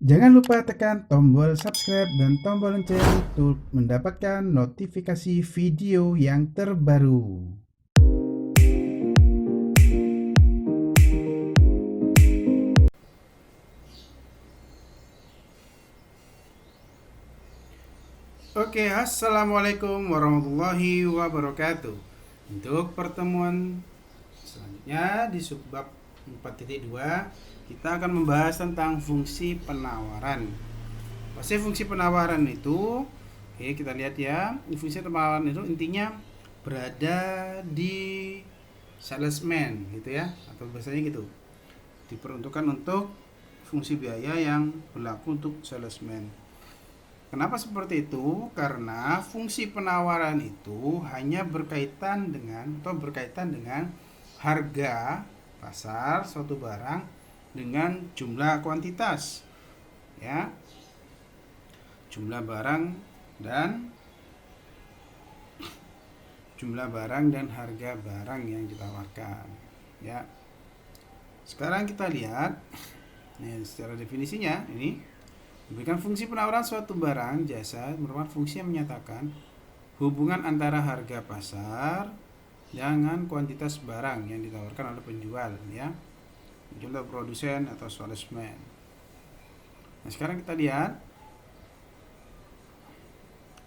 Jangan lupa tekan tombol subscribe dan tombol lonceng untuk mendapatkan notifikasi video yang terbaru. Oke, assalamualaikum warahmatullahi wabarakatuh. Untuk pertemuan selanjutnya di subbab 4.2 kita akan membahas tentang fungsi penawaran. Pasti fungsi penawaran itu, oke kita lihat ya, fungsi penawaran itu intinya berada di salesman gitu ya, atau biasanya gitu, diperuntukkan untuk fungsi biaya yang berlaku untuk salesman. Kenapa seperti itu? Karena fungsi penawaran itu hanya berkaitan dengan harga pasar suatu barang dengan jumlah kuantitas, ya, jumlah barang dan harga barang yang ditawarkan, ya. Sekarang kita lihat secara definisinya. Ini memberikan fungsi penawaran suatu barang jasa merupakan fungsi yang menyatakan hubungan antara harga pasar dengan kuantitas barang yang ditawarkan oleh penjual, ya, contoh produsen atau salesman. Nah, sekarang kita lihat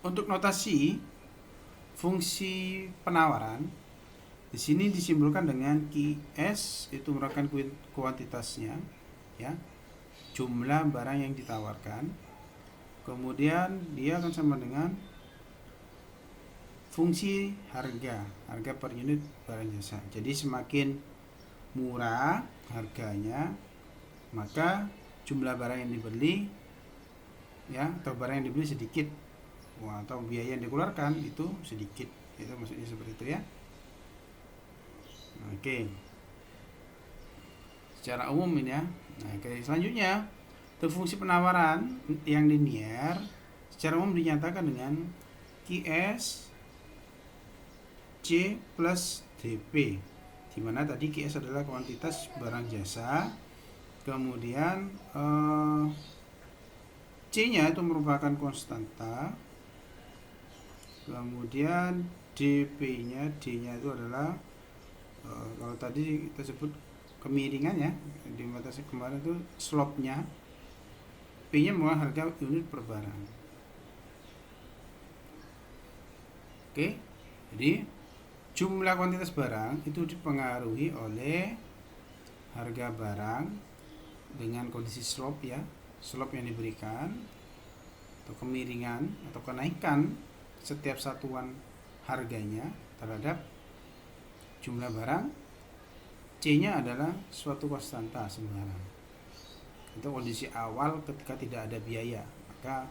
untuk notasi fungsi penawaran. Di sini disimbolkan dengan QS, itu merupakan kuantitasnya, ya, jumlah barang yang ditawarkan. Kemudian dia akan sama dengan fungsi harga per unit barang jasa. Jadi semakin murah harganya, maka jumlah barang yang dibeli, ya, atau barang yang dibeli sedikit, atau biaya yang dikeluarkan itu sedikit. Itu maksudnya seperti itu, ya. Oke, secara umum ini ya. Nah, selanjutnya untuk fungsi penawaran yang linear secara umum dinyatakan dengan QS C plus DP, di mana tadi QS adalah kuantitas barang jasa, kemudian C-nya itu merupakan konstanta, kemudian DP-nya, D-nya itu adalah kalau tadi kita sebut kemiringan, ya, di mata kemarin itu slope-nya, P-nya merupakan harga unit per barang. Oke, jadi jumlah kuantitas barang itu dipengaruhi oleh harga barang dengan kondisi slope, ya, slope yang diberikan atau kemiringan atau kenaikan setiap satuan harganya terhadap jumlah barang. C-nya adalah suatu konstanta sembarang. Itu kondisi awal ketika tidak ada biaya, maka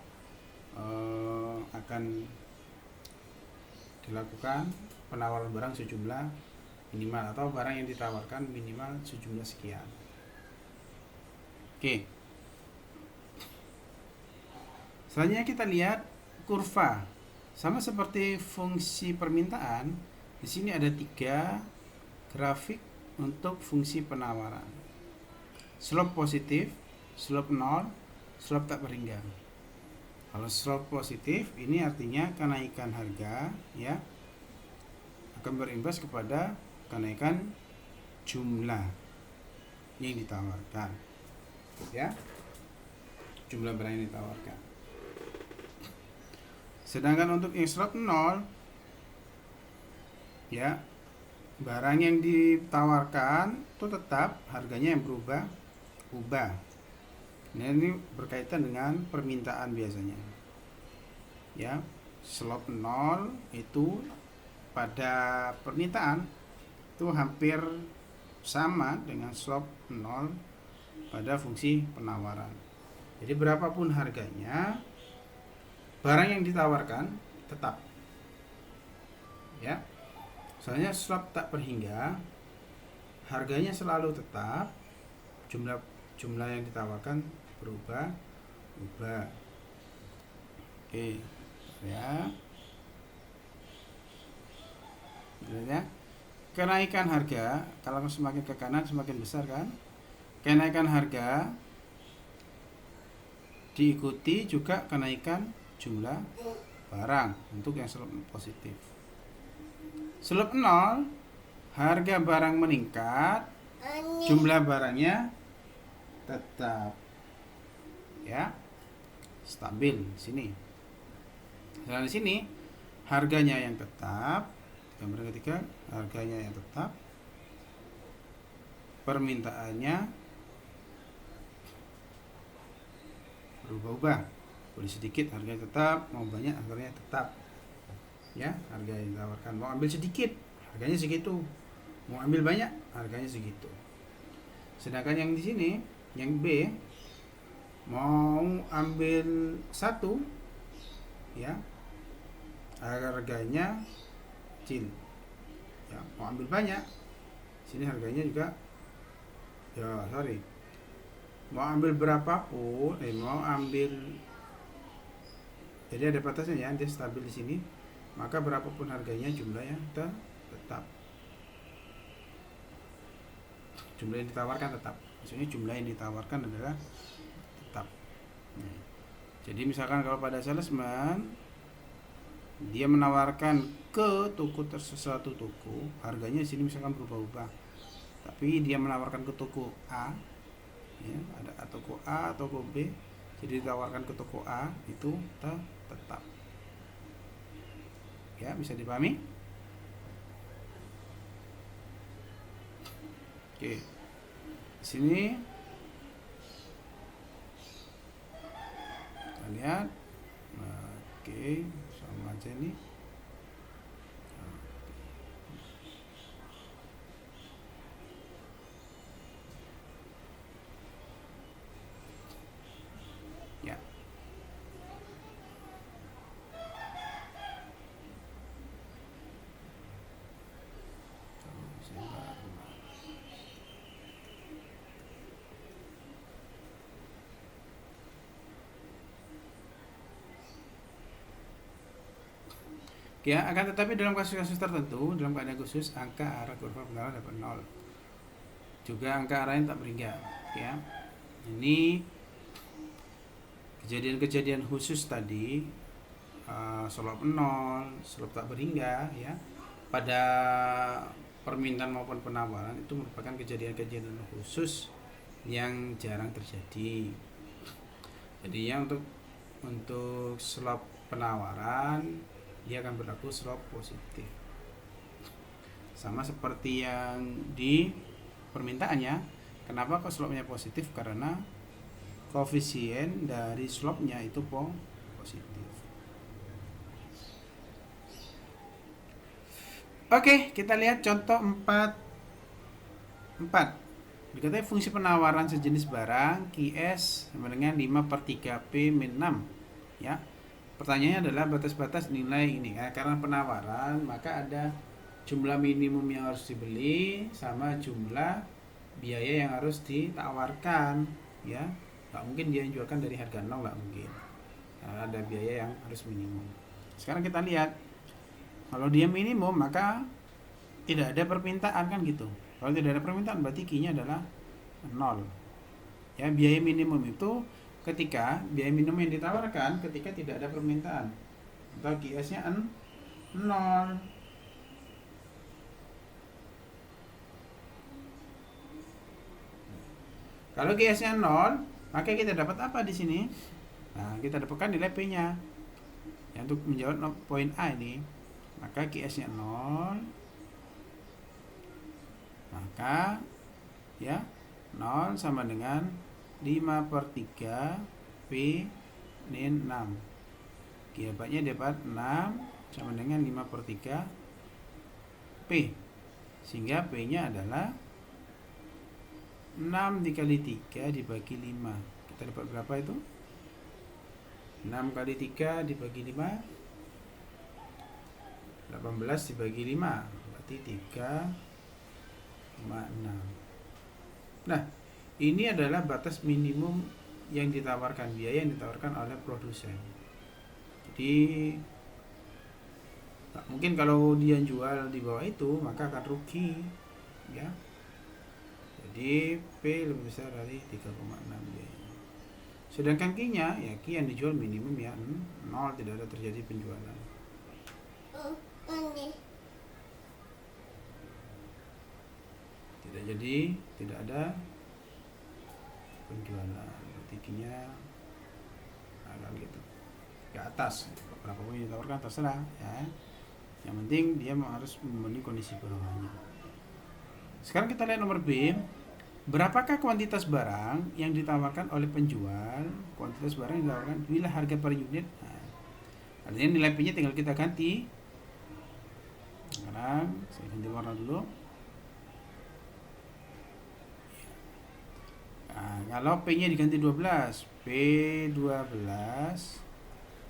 akan dilakukan penawaran barang sejumlah minimal, atau barang yang ditawarkan minimal sejumlah sekian. Oke. Selanjutnya kita lihat kurva. Sama seperti fungsi permintaan, di sini ada 3 grafik untuk fungsi penawaran. Slope positif, slope 0, slope tak berhingga. Kalau slope positif ini artinya kenaikan harga, ya, akan berimbas kepada kenaikan jumlah yang ditawarkan, ya, jumlah barang yang ditawarkan. Sedangkan untuk yang slope 0, ya, barang yang ditawarkan itu tetap harganya yang berubah. Nah, ini berkaitan dengan permintaan biasanya, ya. Slope 0 itu pada permintaan itu hampir sama dengan slope 0 pada fungsi penawaran. Jadi berapapun harganya, barang yang ditawarkan tetap, ya. Soalnya slope tak berhingga, harganya selalu tetap, jumlah yang ditawarkan berubah. Oke, ya. Ya. Kenaikan harga, kalau semakin ke kanan semakin besar, kan? Kenaikan harga diikuti juga kenaikan jumlah barang untuk yang slope positif. Slope 0, harga barang meningkat, jumlah barangnya tetap, ya, stabil di sini. Sedangkan di sini harganya yang tetap, gambar ketiga, harganya yang tetap, permintaannya berubah-ubah, boleh sedikit harganya tetap, mau banyak harganya tetap, ya. Harga yang ditawarkan, mau ambil sedikit harganya segitu, mau ambil banyak harganya segitu. Sedangkan yang di sini, yang B, mau ambil satu, ya, harganya kecil, ya. Mau ambil banyak, sini harganya juga, mau ambil berapapun, mau ambil, jadi ada batasnya, ya, dia stabil di sini, maka berapapun harganya jumlahnya tetap, jumlah yang ditawarkan tetap, maksudnya jumlah yang ditawarkan adalah tetap. Jadi misalkan kalau pada salesman dia menawarkan ke toko sesuatu toko, harganya di sini misalkan berubah-ubah, tapi dia menawarkan ke toko A, ya, ada toko A, toko B, jadi ditawarkan ke toko A itu tetap, ya, bisa dipahami. Oke, di sini kita lihat, oke, sama aja nih. Ya. Ya, akan tetapi dalam kasus-kasus tertentu, dalam keadaan khusus, angka arah kurva pengenalan dapat 0. Juga angka arahnya tak berhingga, ya. Ini kejadian-kejadian khusus tadi, slope 0, slope tak berhingga, ya, pada permintaan maupun penawaran itu merupakan kejadian-kejadian khusus yang jarang terjadi. Jadi yang untuk slope penawaran dia akan berlaku slope positif, sama seperti yang di permintaannya. Kenapa kok slope-nya positif? Karena koefisien dari slope-nya itu positif. Oke, kita lihat contoh 4. Dikatakan fungsi penawaran sejenis barang QS sama dengan 5/3P min 6, ya. Pertanyaannya adalah batas-batas nilai ini, ya. Karena penawaran maka ada jumlah minimum yang harus dibeli sama jumlah biaya yang harus ditawarkan, ya. Nggak mungkin dia jualkan dari harga 0, nggak mungkin. Nah, ada biaya yang harus minimum. Sekarang kita lihat, kalau dia minimum maka tidak ada permintaan, kan gitu. Kalau tidak ada permintaan berarti Q-nya adalah 0. Ya, biaya minimum itu ketika biaya minimum yang ditawarkan ketika tidak ada permintaan, atau QS-nya 0. Kalau QS-nya 0, maka kita dapat apa di sini? Nah, kita dapatkan nilai P-nya. Ya, untuk menjawab poin A ini, maka QS-nya 0, maka, ya, 0 sama dengan 5/3 P min 6. Kiabatnya dapat 6 sama dengan 5/3 P, sehingga P-nya adalah 6 dikali 3 dibagi 5. Kita dapat berapa itu? 6 kali 3 dibagi 5, 18 dibagi 5, berarti 3,6. Nah, ini adalah batas minimum yang ditawarkan, biaya yang ditawarkan oleh produsen. Jadi mungkin kalau dia jual di bawah itu maka akan rugi, ya. Jadi P lebih besar dari 3,6 biaya. Sedangkan Q-nya, ya Q yang dijual minimum ya 0, tidak ada terjadi penjualan. Tidak jadi, tidak ada penjualan. Berarti Q-nya agak gitu ke atas, berapapun yang ditawarkan terserah ya. Yang penting dia harus memenuhi kondisi bawahnya. Sekarang kita lihat nomor B. Berapakah kuantitas barang yang ditawarkan oleh penjual? Kuantitas barang yang ditawarkan bila harga per unit. Nah, artinya nilai P-nya tinggal kita ganti. Sekarang saya ganti warna dulu. Nah, kalau P-nya diganti 12, P12,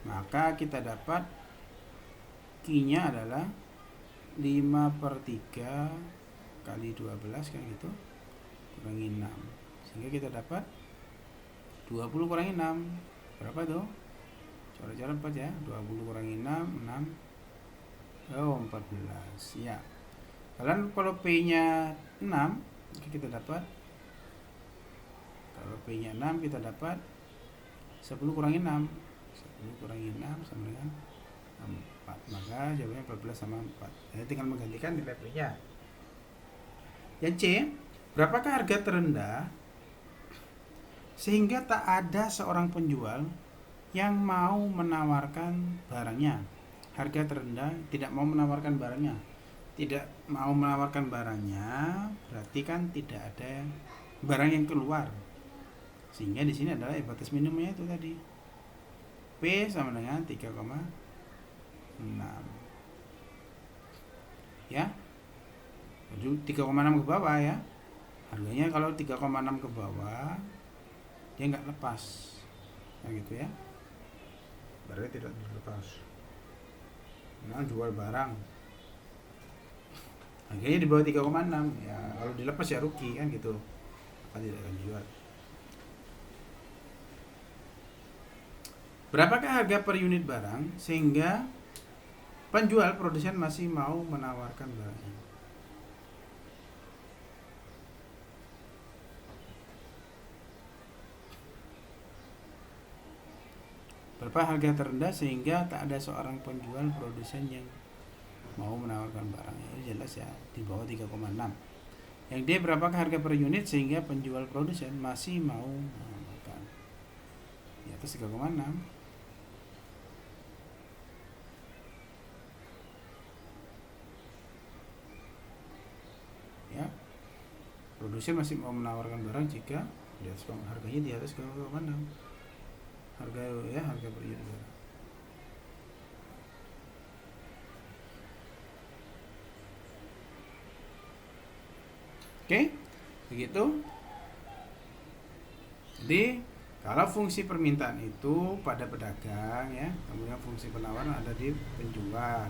maka kita dapat Q-nya adalah 5/3 kali 12 kan gitu, kurangi 6, sehingga kita dapat 20 kurangi 6 berapa tuh? Cara-cara 4 ya. 20 kurangi 6 14 ya. Kalau P-nya 6, kita dapat, kalau P-nya 6 kita dapat 10 kurangi 6. 10 kurangi 6 sama dengan 4. Maka jawabannya 14 sama 4. Jadi tinggal menggantikan nilai P-nya. Yang C, berapakah harga terendah sehingga tak ada seorang penjual yang mau menawarkan barangnya? Harga terendah, tidak mau menawarkan barangnya. Tidak mau menawarkan barangnya berarti kan tidak ada barang yang keluar. Sehingga di sini adalah batas minimumnya itu tadi. P sama dengan 3,6. Ya. Jadi 3,6 ke bawah ya. Harganya kalau 3,6 ke bawah dia nggak lepas. Nah gitu ya. Berarti tidak dilepas. Nah, jual barang. Harganya di bawah 3,6 ya. Kalau dilepas ya rugi kan gitu. Maka tidak akan dijual. Berapakah harga per unit barang sehingga penjual produsen masih mau menawarkan barangnya? Berapa harga terendah sehingga tak ada seorang penjual produsen yang mau menawarkan barangnya? Ini jelas ya, di bawah 3,6. Yang D, berapakah harga per unit sehingga penjual produsen masih mau menawarkan? Di atas 3,6. Ya, produsen masih mau menawarkan barang jika di atas harganya di atas 3,6. Harga per unit barang. Oke, begitu. Jadi kalau fungsi permintaan itu pada pedagang ya, kemudian fungsi penawaran ada di penjual,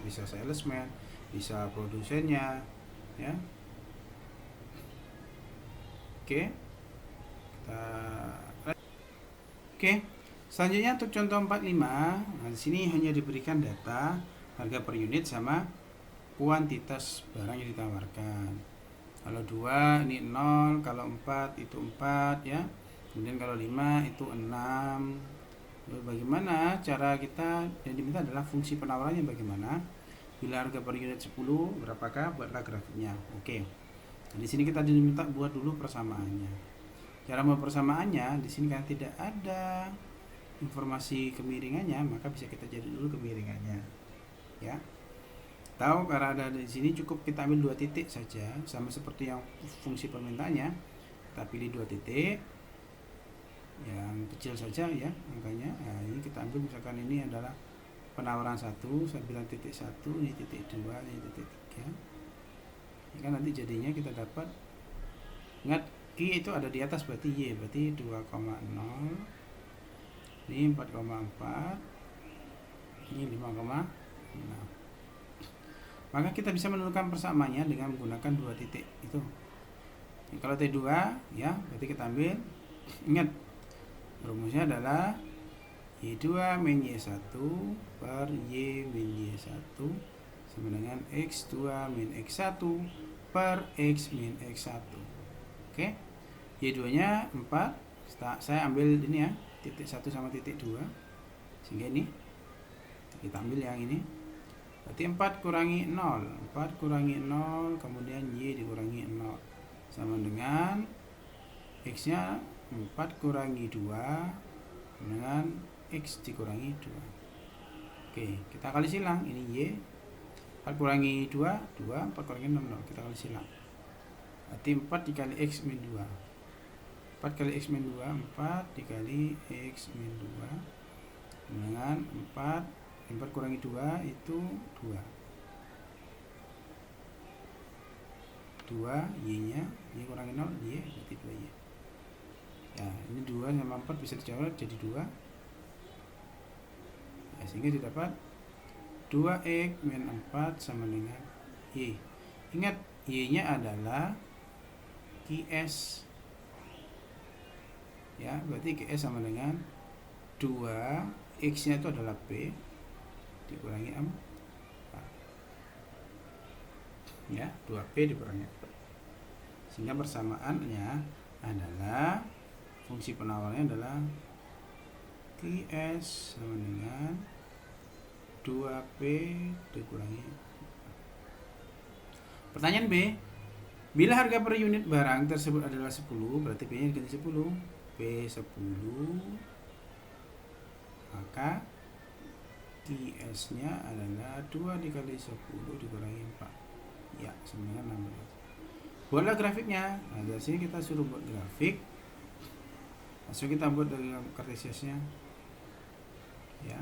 bisa salesman, bisa produsennya, ya. Oke. Oke. Selanjutnya untuk contoh 45, nah di sini hanya diberikan data harga per unit sama kuantitas barang yang ditawarkan. Kalau 2 ini 0, kalau 4 itu 4 ya. Kemudian kalau 5 itu 6. Lalu bagaimana cara kita, yang diminta adalah fungsi penawarannya bagaimana? Bila harga per unit 10, berapakah? Buatlah grafiknya. Oke. Nah, di sini kita diminta buat dulu persamaannya. Cara membuat persamaannya di sini kan tidak ada informasi kemiringannya, maka bisa kita jadi dulu kemiringannya. Ya. Tahu karena ada di sini cukup kita ambil 2 titik saja, sama seperti yang fungsi permintaannya. Kita pilih 2 titik yang kecil saja ya angkanya. Nah, ini kita ambil misalkan ini adalah penawaran 1, saya bilang titik 1, ini titik 2, ini titik 3. Ini kan nanti jadinya kita dapat, ingat Q itu ada di atas berarti Y, berarti 2,0, ini 4,4, ini 5,6. Maka kita bisa menentukan persamaannya dengan menggunakan 2 titik itu. Kalau T2 ya, berarti kita ambil, ingat rumusnya adalah Y2 min Y1 per Y min Y1 sama dengan X2 min X1 per X min X1. Oke. Y2 nya 4, Saya ambil ini ya, titik 1 sama titik 2, sehingga ini kita ambil yang ini. Berarti 4 kurangi 0, 4 kurangi 0, kemudian Y dikurangi 0, sama dengan X nya 4 kurangi 2 dengan X dikurangi 2. Oke, kita kali silang, ini Y 4 kurangi 2, 2, 4 kurangi 6, 0, kita kali silang. Berarti 4 dikali X min 2, 4 kali X min 2, 4 dikali X min 2 dengan 4 kurangi 2 itu 2 Y nya, Y kurangi 0, Y berarti 2Y. Ya, ini 2 sama 4 bisa dijawab jadi 2 ya, sehingga didapat 2X min 4 sama dengan Y. Ingat, Y nya adalah QS ya, berarti QS sama dengan 2 X nya itu adalah P dikurangi 4 ya, 2P dikurangi 4, sehingga persamaannya adalah fungsi penawarnya adalah QS sama dengan 2P dikurangi 4. Pertanyaan B, bila harga per unit barang tersebut adalah 10, berarti P nya diganti 10, P 10, maka QS nya adalah 2 dikali 10 dikurangi 4 ya, sama dengan 16. Buatlah grafiknya. Nah, dari sini kita suruh buat grafik, langsung kita buat dari kartesiusnya ya.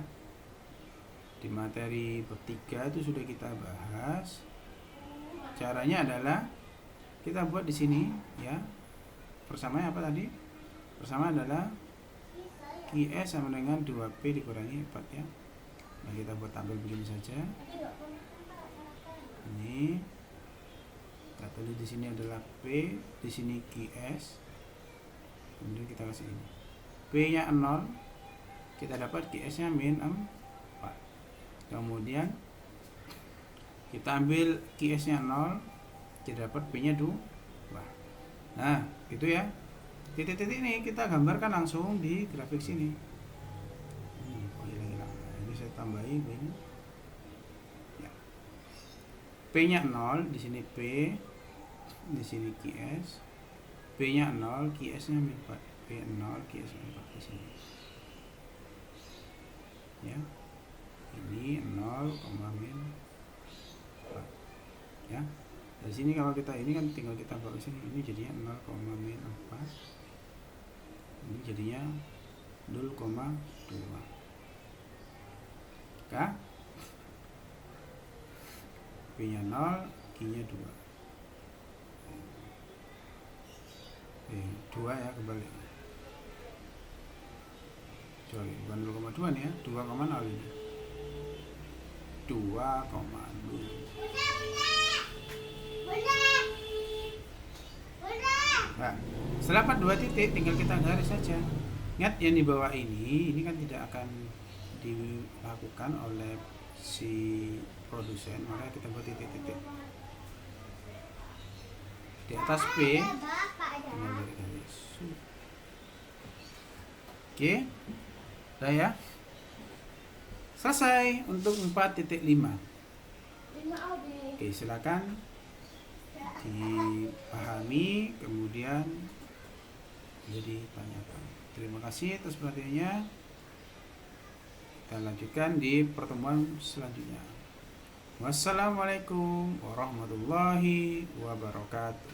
Di materi bab 3 itu sudah kita bahas. Caranya adalah kita buat di sini ya. Persamanya apa tadi? Persamaan adalah QS sama dengan 2P dikurangi 4 ya. Nah, kita buat tabel begini saja. Ini kita tulis di sini adalah P, di sini QS. Kemudian kita kasih ini. P-nya 0, kita dapat QS-nya min 4. Kemudian kita ambil QS-nya 0, kita dapat P-nya 2. Nah, gitu ya. Titik-titik ini kita gambarkan langsung di grafik sini. Ini saya tambahi ini. Ya. P-nya 0, di sini P, di sini QS. P-nya 0, QS-nya min 4. P0, QS min 4 di sini. Ya. Ini 0, min 4. Ya. Dari sini kalau kita ini kan tinggal kita bawa ke sini, ini jadinya 0, min 4. Ini jadinya 0,2. K P-nya 0, Q-nya 2. 2 ya, kembali. Sorry, bukan 0,2 nih ya, 2,0 ini. 2,0. Nah, setelah 2 titik tinggal kita garis saja. Ingat yang di bawah ini kan tidak akan dilakukan oleh si produsen, maka kita buat titik-titik. Di atas P tinggal garis. Oke. Udah ya. Selesai untuk 4.5. Oke, silakan dipahami kemudian jadi tanyakan. Terima kasih atas perhatiannya. Kita lanjutkan di pertemuan selanjutnya. Wassalamualaikum warahmatullahi wabarakatuh.